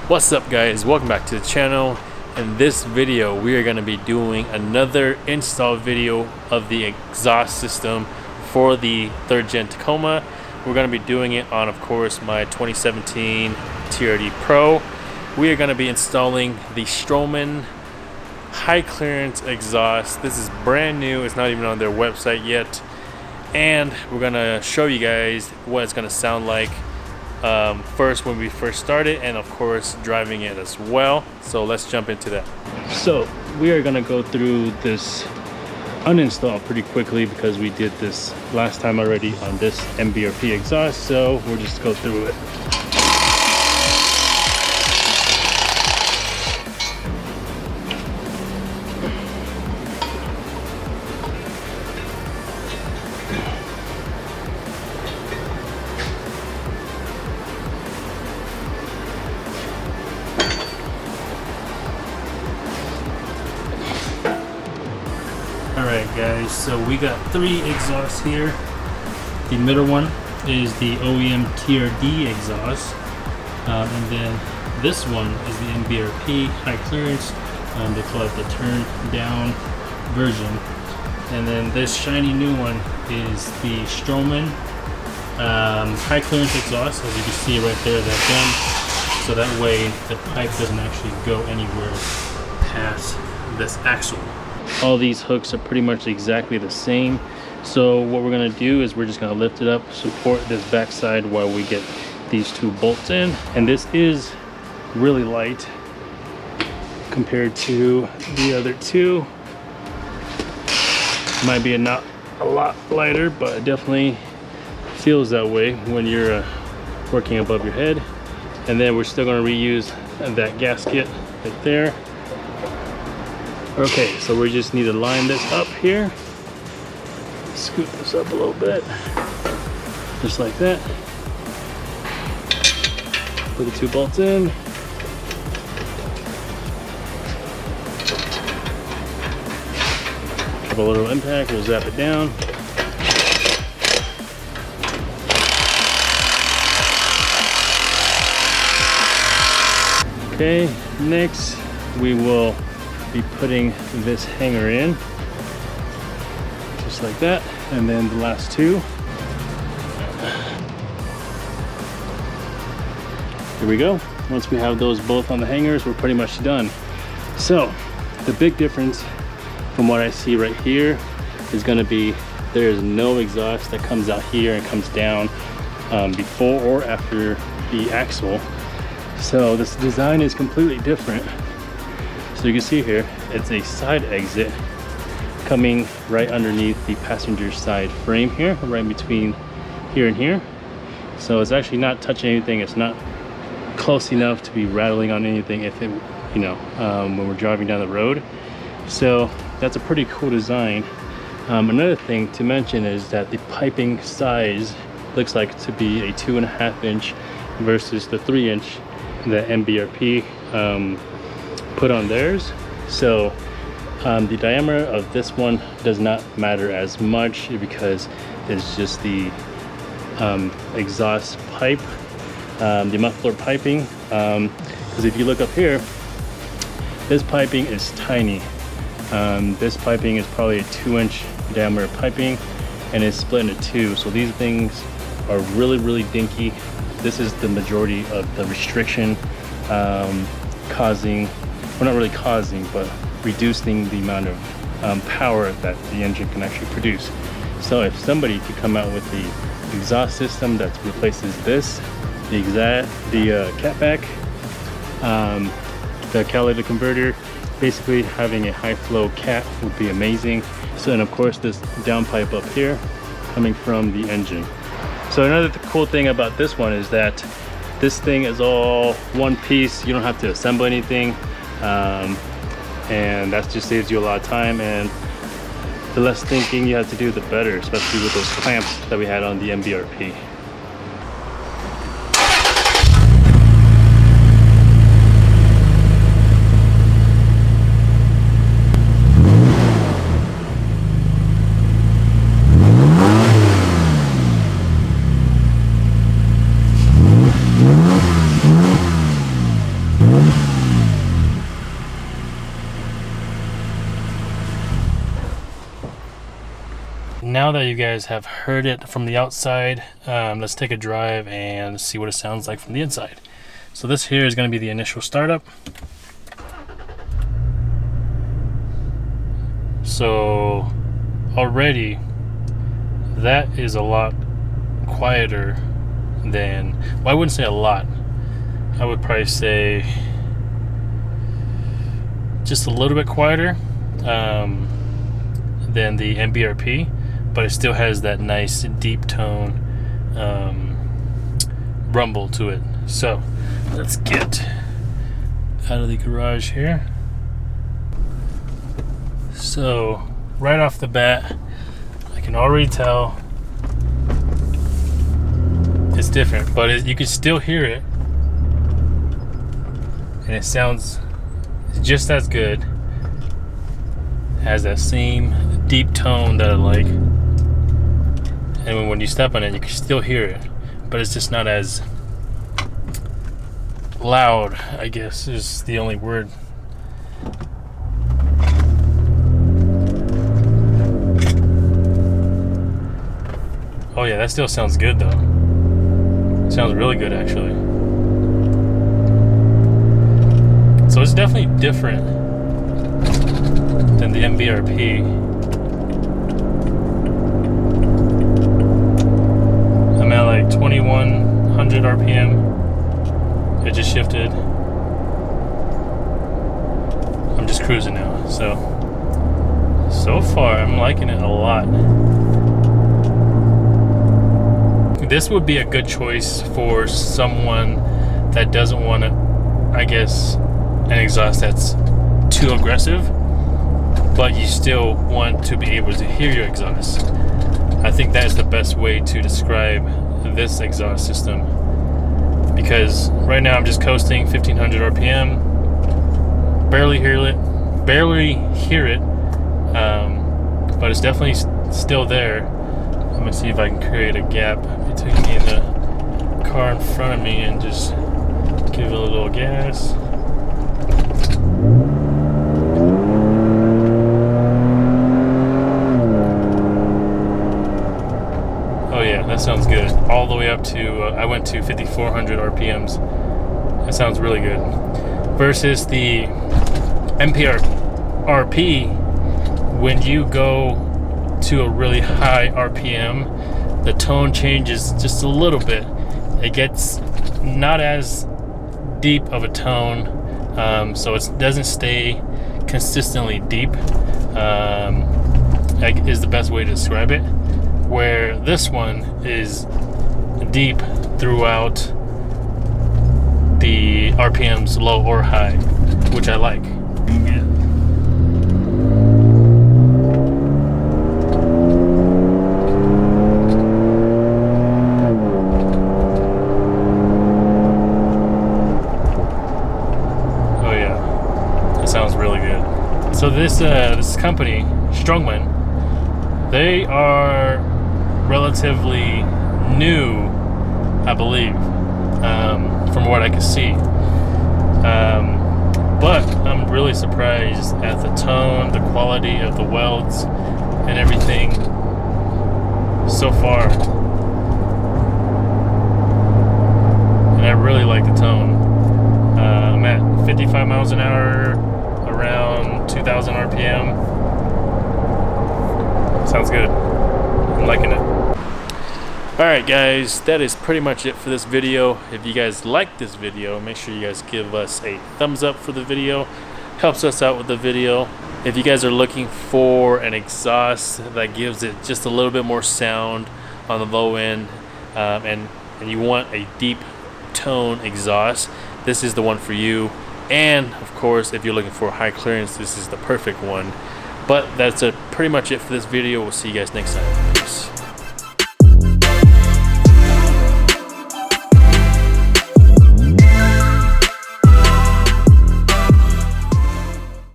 What's up guys, welcome back to the channel. In this video we are going to be doing another install video of the exhaust system for the 3rd gen Tacoma. We're going to be doing it on, of course, my 2017 TRD Pro. We are going to be installing the Stromung high clearance exhaust. This is brand new, it's not even on their website yet, and we're going to show you guys what it's going to sound like first when we first start it, and of course driving it as well. So let's jump into that. So we are going to go through this uninstall pretty quickly because we did this last time already on this MBRP exhaust, so we'll just go through it. Alright guys, so we got 3 exhausts here. The middle one is the OEM TRD exhaust, and then this one is the MBRP high clearance. They call it the turn down version. And then this shiny new one is the Stromung high clearance exhaust, as you can see right there, that gun. So that way the pipe doesn't actually go anywhere past this axle. All these hooks are pretty much exactly the same. So what we're going to do is we're just going to lift it up, support this backside while we get these 2 bolts in. And this is really light compared to the other 2. Might be not a lot lighter, but it definitely feels that way when you're working above your head. And then we're still going to reuse that gasket right there. Okay, so we just need to line this up here. Scoot this up a little bit, just like that. Put the 2 bolts in. Have a little impact, we'll zap it down. Okay, next we will be putting this hanger in, just like that, and then the last 2. Here we go. Once we have those both on the hangers, we're pretty much done. So the big difference from what I see right here is going to be there is no exhaust that comes out here and comes down before or after the axle. So this design is completely different. So you can see here, it's a side exit coming right underneath the passenger side frame here, right between here and here. So it's actually not touching anything. It's not close enough to be rattling on anything if it, when we're driving down the road. So that's a pretty cool design. Another thing to mention is that the piping size looks like to be a 2.5 inch versus the 3 inch that MBRP put on theirs. So the diameter of this one does not matter as much because it's just the exhaust pipe, the muffler piping, because if you look up here, this piping is tiny. This piping is probably a 2 inch diameter piping, and it's split into 2. So these things are really dinky. This is the majority of the restriction causing, well, not really causing, but reducing the amount of power that the engine can actually produce. So if somebody could come out with the exhaust system that replaces this, the catback, the catalytic converter, basically having a high flow cat would be amazing. So, and of course this downpipe up here coming from the engine. So another cool thing about this one is that this thing is all one piece. You don't have to assemble anything, and that just saves you a lot of time, and the less thinking you have to do, the better, especially with those clamps that we had on the MBRP. now that you guys have heard it from the outside, let's take a drive and see what it sounds like from the inside. So this here is going to be the initial startup. So already that is a lot quieter than, well, I wouldn't say a lot, I would probably say just a little bit quieter than the MBRP, but it still has that nice deep tone rumble to it. So let's get out of the garage here. So right off the bat, I can already tell it's different, but you can still hear it, and it sounds just as good. It has that same deep tone that I like, and when you step on it, you can still hear it, but it's just not as loud, I guess is the only word. Oh yeah, that still sounds good though. It sounds really good actually. So it's definitely different than the MBRP. I'm at like 2100 RPM. It just shifted. I'm just cruising now. So far I'm liking it a lot. This would be a good choice for someone that doesn't want to, I guess, an exhaust that's too aggressive, but you still want to be able to hear your exhaust. I think that is the best way to describe this exhaust system, because right now I'm just coasting 1500 RPM, barely hear it, but it's definitely still there. I'm gonna see if I can create a gap between me and the car in front of me and just give it a little gas. Oh yeah, that sounds good. All the way up to, I went to 5400 RPMs. That sounds really good. Versus the MPRP, when you go to a really high RPM, the tone changes just a little bit. It gets not as deep of a tone, so it doesn't stay consistently deep, is the best way to describe it, where this one is deep throughout the RPMs, low or high, which I like. Yeah. So this company, Stromung, they are relatively new, I believe, from what I can see. But I'm really surprised at the tone, the quality of the welds, and everything so far. And I really like the tone. I'm at 55 miles an hour, around 2000 RPM. Sounds good. I'm liking it. Alright guys, that is pretty much it for this video. If you guys like this video, make sure you guys give us a thumbs up for the video. Helps us out with the video. If you guys are looking for an exhaust that gives it just a little bit more sound on the low end, and you want a deep tone exhaust, this is the one for you. And of course, if you're looking for high clearance, this is the perfect one. But that's pretty much it for this video. We'll see you guys next time.